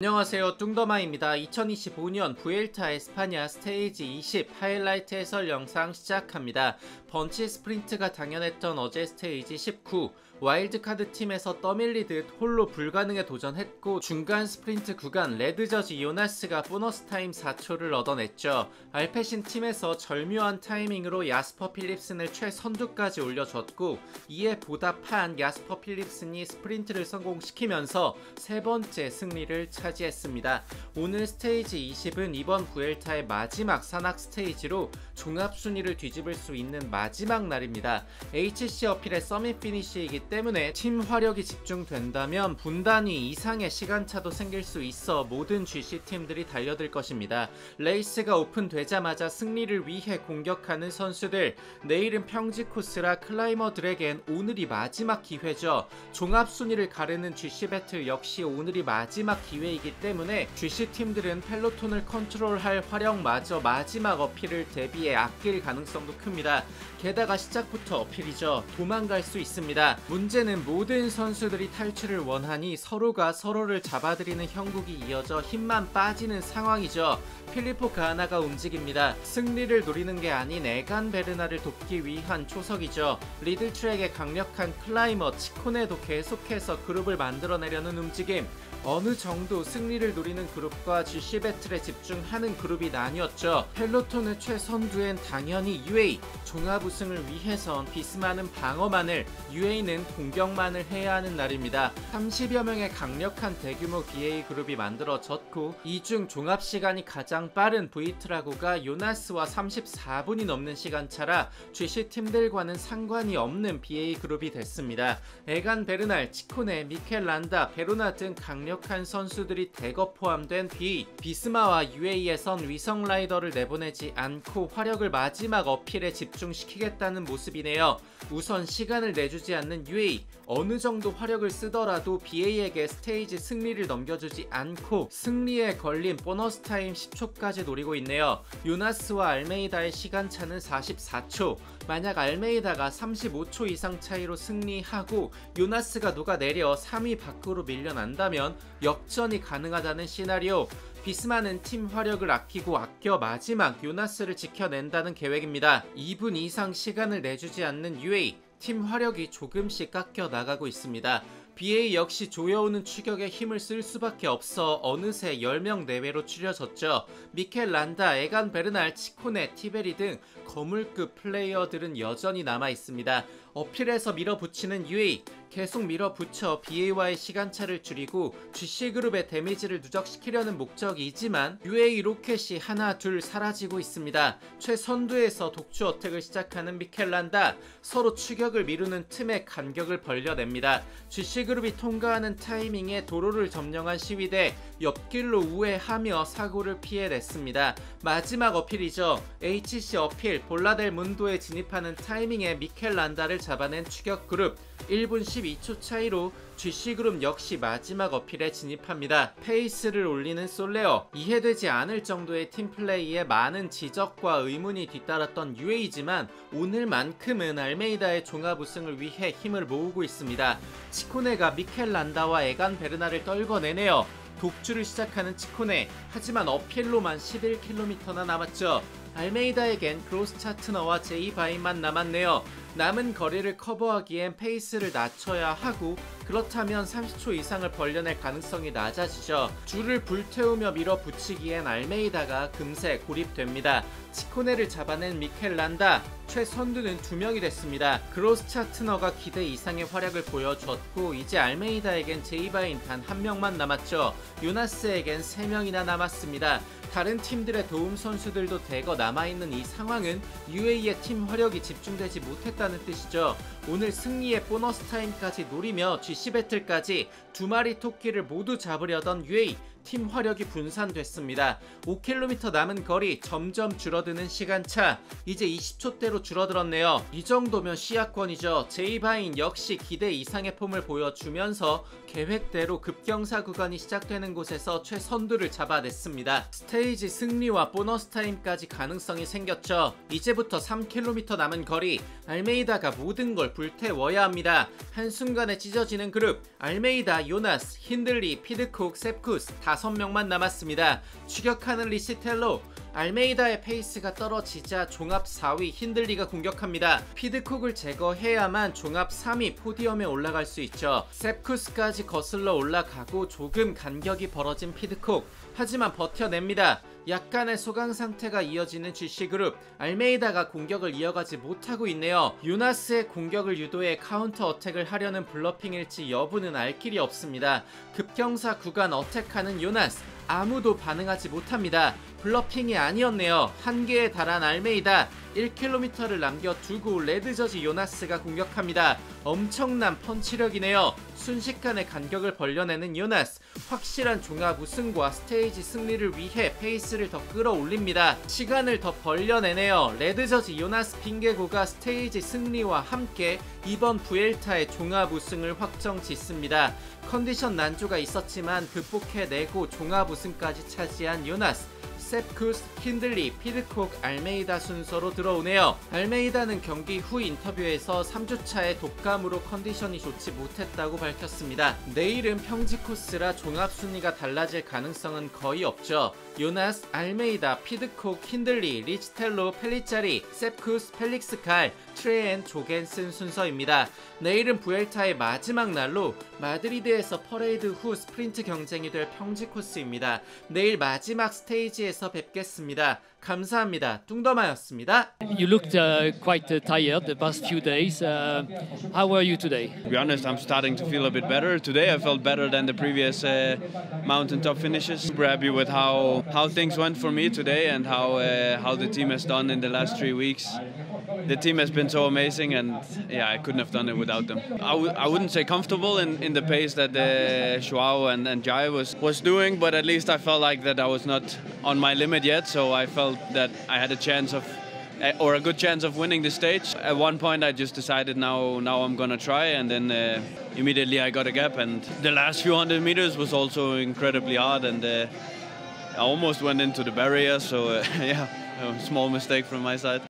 안녕하세요, 뚱더마입니다. 2025년 부엘타 에스파냐 스테이지 20 하이라이트 해설 영상 시작합니다. 번치 스프린트가 당연했던 어제 스테이지 19 와일드카드 팀에서 떠밀리듯 홀로 불가능에 도전했고, 중간 스프린트 구간 레드저지 요나스가 보너스 타임 4초를 얻어냈죠. 알페신 팀에서 절묘한 타이밍으로 야스퍼 필립슨을 최선두까지 올려줬고, 이에 보답한 야스퍼 필립슨이 스프린트를 성공시키면서 세 번째 승리를 차지했습니다. 오늘 스테이지 20은 이번 부엘타의 마지막 산악 스테이지로 종합순위를 뒤집을 수 있는 마지막 날입니다. HC 어필의 서밋 피니시이기 때문에 팀 화력이 집중된다면 분단위 이상의 시간차도 생길 수 있어 모든 GC 팀들이 달려들 것입니다. 레이스가 오픈되자마자 승리를 위해 공격하는 선수들, 내일은 평지 코스라 클라이머들에겐 오늘이 마지막 기회죠. 종합순위를 가르는 GC 배틀 역시 오늘이 마지막 기회이기 때문에 GC 팀들은 펠로톤을 컨트롤할 화력마저 마지막 어필을 대비해 아낄 가능성도 큽니다. 게다가 시작부터 어필이죠. 도망갈 수 있습니다. 문제는 모든 선수들이 탈출을 원하니 서로가 서로를 잡아들이는 형국이 이어져 힘만 빠지는 상황이죠. 필리포 가하나가 움직입니다. 승리를 노리는 게 아닌 에간 베르나를 돕기 위한 초석이죠. 리들 트랙의 강력한 클라이머 치코네도 계속해서 그룹을 만들어내려는 움직임. 어느 정도 승리를 노리는 그룹과 GC 배틀에 집중하는 그룹이 나뉘었죠. 펠로톤의 최선두엔 당연히 UA, 종합 우승을 위해선 비스마는 방어만을, UA는 공격만을 해야 하는 날입니다. 30여 명의 강력한 대규모 BA 그룹이 만들어졌고, 이 중 종합 시간이 가장 빠른 V트라고가 요나스와 34분이 넘는 시간차라 GC 팀들과는 상관이 없는 BA 그룹이 됐습니다. 에간 베르날, 치코네, 미켈 란다, 베로나 등 강력한 선수들이 대거 포함된 BA, 비스마와 UA에선 위성 라이더를 내보내지 않고 화력을 마지막 어필에 집중시키겠다는 모습이네요. 우선 시간을 내주지 않는 UA, 어느 정도 화력을 쓰더라도 BA에게 스테이지 승리를 넘겨주지 않고 승리에 걸린 보너스 타임 10초까지 노리고 있네요. 요나스와 알메이다의 시간차는 44초. 만약 알메이다가 35초 이상 차이로 승리하고 요나스가 녹아내려 3위 밖으로 밀려난다면 역전이 가능하다는 시나리오. 비스마는 팀 화력을 아껴 마지막 요나스를 지켜낸다는 계획입니다. 2분 이상 시간을 내주지 않는 UA, 팀 화력이 조금씩 깎여 나가고 있습니다. BA 역시 조여오는 추격에 힘을 쓸 수밖에 없어 어느새 10명 내외로 추려졌죠. 미켈 란다, 에간 베르날, 치코네, 티베리 등 거물급 플레이어들은 여전히 남아있습니다. 어필에서 밀어붙이는 UA, 계속 밀어붙여 BA와의 시간차를 줄이고 GC그룹의 데미지를 누적시키려는 목적이지만 UA 로켓이 하나 둘 사라지고 있습니다. 최선두에서 독주 어택을 시작하는 미켈 란다, 서로 추격을 미루는 틈에 간격을 벌려냅니다. GC그룹이 통과하는 타이밍에 도로를 점령한 시위대, 옆길로 우회하며 사고를 피해냈습니다. 마지막 어필이죠. HC 어필, 볼라델 문도에 진입하는 타이밍에 미켈 란다를 잡아낸 추격그룹, 1분 12초 차이로 GC그룹 역시 마지막 어필에 진입합니다. 페이스를 올리는 솔레어, 이해되지 않을 정도의 팀플레이에 많은 지적과 의문이 뒤따랐던 UA지만 오늘만큼은 알메이다의 종합 우승을 위해 힘을 모으고 있습니다. 치코네가 미켈 란다와 에간 베르나를 떨궈내네요. 독주를 시작하는 치코네, 하지만 어필로만 11km나 남았죠. 알메이다에겐 크로스 차트너와 제이 바인만 남았네요. 남은 거리를 커버하기엔 페이스를 낮춰야 하고, 그렇다면 30초 이상을 벌려낼 가능성이 낮아지죠. 줄을 불태우며 밀어붙이기엔 알메이다가 금세 고립됩니다. 치코네를 잡아낸 미켈 란다, 최선두는 2명이 됐습니다. 크로스 차트너가 기대 이상의 활약을 보여줬고, 이제 알메이다에겐 제이바인 단 1명만 남았죠. 요나스에겐 3명이나 남았습니다. 다른 팀들의 도움 선수들도 대거 남아있는 이 상황은 UA의 팀 화력이 집중되지 못했다는 뜻이죠. 오늘 승리의 보너스 타임까지 노리며 GC 배틀까지 2마리 토끼를 모두 잡으려던 UA, 팀 화력이 분산됐습니다. 5km 남은 거리, 점점 줄어드는 시간차, 이제 20초대로 줄어들었네요. 이 정도면 시야권이죠. 제이바인 역시 기대 이상의 폼을 보여주면서 계획대로 급경사 구간이 시작되는 곳에서 최선두를 잡아냈습니다. 스테이지 승리와 보너스 타임까지 가능성이 생겼죠. 이제부터 3km 남은 거리, 알메이다가 모든 걸 불태워야 합니다. 한순간에 찢어지는 그룹, 알메이다, 요나스, 힌들리, 피드콕, 셉쿠스 다 5명만 남았습니다. 추격하는 리시텔로, 알메이다의 페이스가 떨어지자 종합 4위 힌들리가 공격합니다. 피드콕을 제거해야만 종합 3위 포디엄에 올라갈 수 있죠. 셉쿠스까지 거슬러 올라가고 조금 간격이 벌어진 피드콕, 하지만 버텨냅니다. 약간의 소강 상태가 이어지는 GC그룹, 알메이다가 공격을 이어가지 못하고 있네요. 요나스의 공격을 유도해 카운터 어택을 하려는 블러핑일지 여부는 알 길이 없습니다. 급경사 구간 어택하는 요나스, 아무도 반응하지 못합니다. 블러핑이 아니었네요. 한계에 달한 알메이다, 1km를 남겨두고 레드저지 요나스가 공격합니다. 엄청난 펀치력이네요. 순식간에 간격을 벌려내는 요나스, 확실한 종합 우승과 스테이지 승리를 위해 페이스를 더 끌어올립니다. 시간을 더 벌려내네요. 레드저지 요나스 빙게고가 스테이지 승리와 함께 이번 부엘타의 종합 우승을 확정 짓습니다. 컨디션 난조가 있었지만 극복해내고 종합 우승까지 차지한 요나스, 셉쿠스, 힌들리, 피드콕, 알메이다 순서로 들어오네요. 알메이다는 경기 후 인터뷰에서 3주차에 독감으로 컨디션이 좋지 못했다고 밝혔습니다. 내일은 평지 코스라 종합 순위가 달라질 가능성은 거의 없죠. 요나스, 알메이다, 피드콕, 힌들리, 리치텔로, 펠리짜리, 셉쿠스, 펠릭스 칼, 트레엔, 조겐슨 순서입니다. 내일은 부엘타의 마지막 날로 마드리드에서 퍼레이드 후 스프린트 경쟁이 될 평지 코스입니다. 내일 마지막 스테이지에서 뵙겠습니다. 감사합니다. 뚱더마였습니다. You looked quite tired the past few days. How were you today? To be honest, I'm starting to feel a bit better. Today I felt better than the previous mountaintop finishes. Super happy with how things went for me today and how the team has done in the last 3 weeks. The team has been so amazing, and yeah, I couldn't have done it without them. I wouldn't say comfortable in the pace that Joao and Jai was doing, but at least I felt like that I was not on my limit yet, so I felt that I had a chance of, or a good chance of winning the stage. At one point I just decided now I'm gonna try, and then immediately I got a gap, and the last few hundred meters was also incredibly hard, and I almost went into the barrier, so yeah, a small mistake from my side.